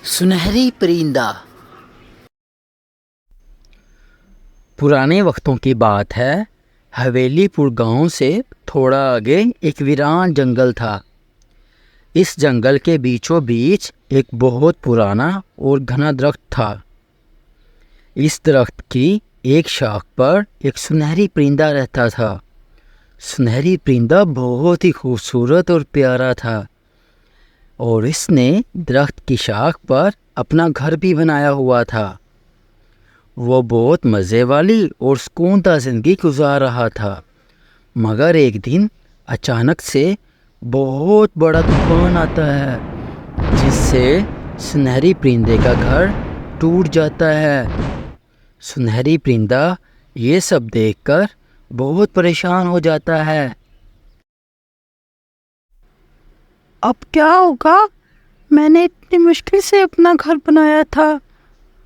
सुनहरी परिंदा। पुराने वक्तों की बात है। हवेलीपुर गांव से थोड़ा आगे एक वीरान जंगल था। इस जंगल के बीचों बीच एक बहुत पुराना और घना दरख्त था। इस दरख्त की एक शाख पर एक सुनहरी परिंदा रहता था। सुनहरी परिंदा बहुत ही खूबसूरत और प्यारा था और इसने दरख्त की शाख पर अपना घर भी बनाया हुआ था। वो बहुत मज़े वाली और सुकूनदार ज़िंदगी गुजार रहा था। मगर एक दिन अचानक से बहुत बड़ा तूफान आता है जिससे सुनहरी परिंदे का घर टूट जाता है। सुनहरी परिंदा ये सब देखकर बहुत परेशान हो जाता है। अब क्या होगा? मैंने इतनी मुश्किल से अपना घर बनाया था,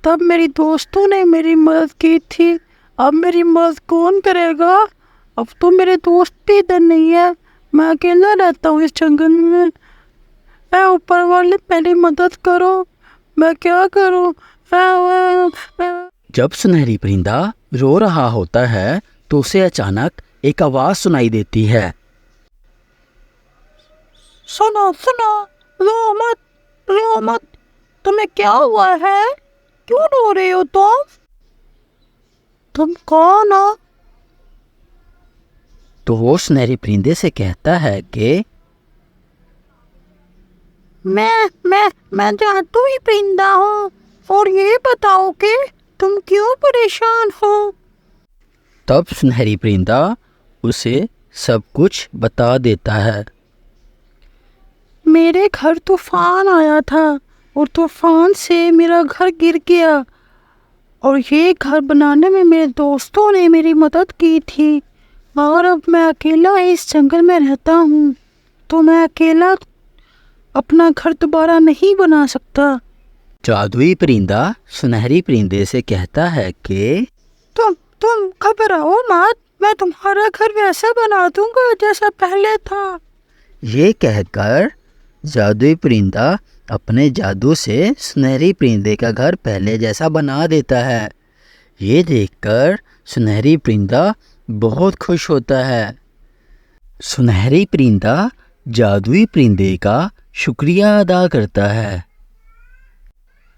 तब मेरी दोस्तों ने मेरी मदद की थी। अब मेरी मदद कौन करेगा? अब तो मेरे दोस्त भी इधर नहीं है, मैं अकेला रहता हूँ इस जंगल में। ऐ ऊपर वाले मेरी मदद करो, मैं क्या करूँ? जब सुनहरी परिंदा रो रहा होता है तो उसे अचानक एक आवाज़ सुनाई देती है। सुनो सुनो, रो मत, तुम्हें क्या हुआ है? क्यों रो रहे हो तुम कौन हो? तो वो सुनहरी परिंदे से कहता है कि मैं जादुई परिंदा हूँ, और ये बताओ कि तुम क्यों परेशान हो? तब सुनहरी परिंदा उसे सब कुछ बता देता है। मेरे घर तूफान आया था और तूफान से मेरा घर गिर गया, और ये घर बनाने में मेरे दोस्तों ने मेरी मदद की थी। और अब मैं अकेला इस जंगल में रहता हूँ, तो मैं अकेला अपना घर दोबारा नहीं बना सकता। जादुई परिंदा सुनहरी परिंदे से कहता है कि तुम घबराओ मत, मैं तुम्हारा घर वैसा बना दूंगा जैसा पहले था। ये कहकर जादुई परिंदा अपने जादू से सुनहरी परिंदे का घर पहले जैसा बना देता है। ये देखकर सुनहरी परिंदा बहुत खुश होता है। सुनहरी परिंदा जादुई परिंदे का शुक्रिया अदा करता है।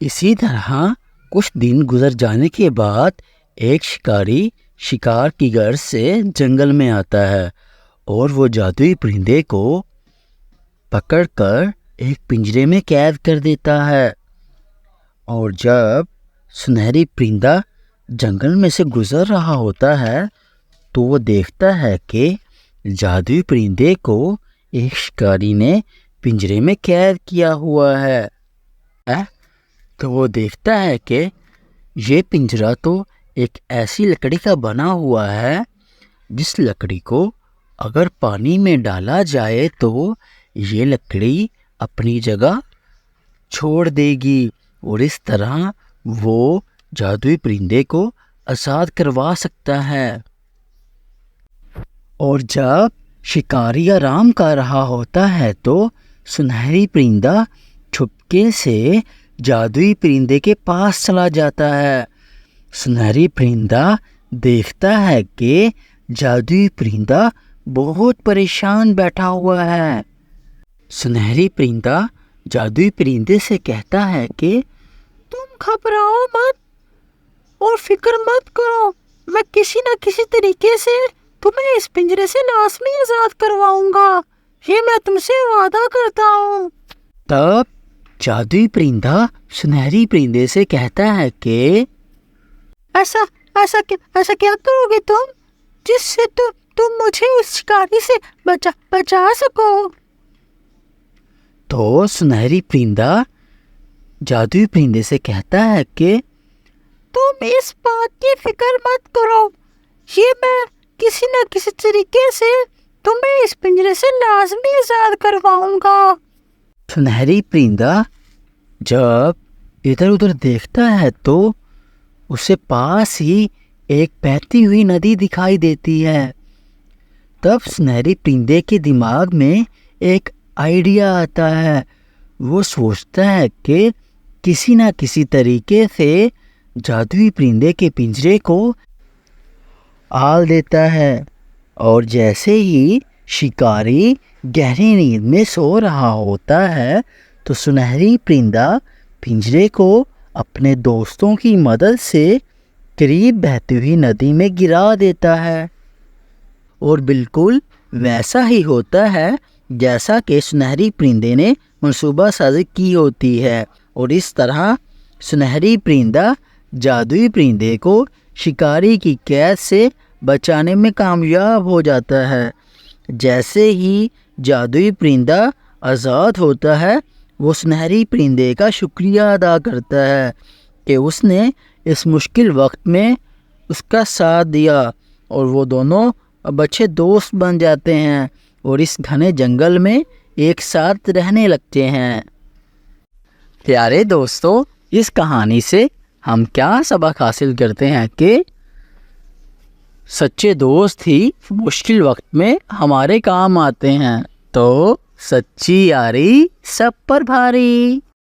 इसी तरह कुछ दिन गुजर जाने के बाद एक शिकारी शिकार की गर्ज से जंगल में आता है और वो जादुई परिंदे को पकड़कर एक पिंजरे में कैद कर देता है। और जब सुनहरी परिंदा जंगल में से गुजर रहा होता है तो वो देखता है कि जादुई परिंदे को एक शिकारी ने पिंजरे में कैद किया हुआ है। तो वो देखता है कि ये पिंजरा तो एक ऐसी लकड़ी का बना हुआ है जिस लकड़ी को अगर पानी में डाला जाए तो ये लकड़ी अपनी जगह छोड़ देगी और इस तरह वो जादुई परिंदे को आज़ाद करवा सकता है। और जब शिकारी आराम कर रहा होता है तो सुनहरी परिंदा छुपके से जादुई परिंदे के पास चला जाता है। सुनहरी परिंदा देखता है कि जादुई परिंदा बहुत परेशान बैठा हुआ है। सुनहरी परिंदा जादुई परिंदे से कहता है कि तुम घबराओ मत और फिक्र मत करो, मैं किसी न किसी तरीके से तुम्हें इस पिंजरे से लाजमी आजाद करवाऊंगा, ये मैं तुमसे वादा करता हूँ। तब जादुई परिंदा सुनहरी परिंदे से कहता है कि ऐसा क्या करोगे तुम जिससे तुम मुझे उस शिकारी से बचा सको? तो सुनहरी परिंदा जादुई परिंदे से कहता है कि तुम इस बात की फिक्र मत करो, ये मैं किसी न किसी तरीके से तुम्हें इस पिंजरे से लाजमी आजाद करवाऊंगा। सुनहरी परिंदा जब इधर उधर देखता है तो उसे पास ही एक बहती हुई नदी दिखाई देती है। तब सुनहरी परिंदे के दिमाग में एक आइडिया आता है। वो सोचता है कि किसी न किसी तरीके से जादुई परिंदे के पिंजरे को आल देता है। और जैसे ही शिकारी गहरी नींद में सो रहा होता है तो सुनहरी परिंदा पिंजरे को अपने दोस्तों की मदद से करीब बहती हुई नदी में गिरा देता है। और बिल्कुल वैसा ही होता है जैसा कि सुनहरी परिंदे ने मंसूबा साजी की होती है। और इस तरह सुनहरी परिंदा जादुई परिंदे को शिकारी की कैद से बचाने में कामयाब हो जाता है। जैसे ही जादुई परिंदा आज़ाद होता है वो सुनहरी परिंदे का शुक्रिया अदा करता है कि उसने इस मुश्किल वक्त में उसका साथ दिया। और वो दोनों अब अच्छे दोस्त बन जाते हैं और इस घने जंगल में एक साथ रहने लगते हैं। प्यारे दोस्तों, इस कहानी से हम क्या सबक हासिल करते हैं कि सच्चे दोस्त ही मुश्किल वक्त में हमारे काम आते हैं। तो सच्ची यारी सब पर भारी।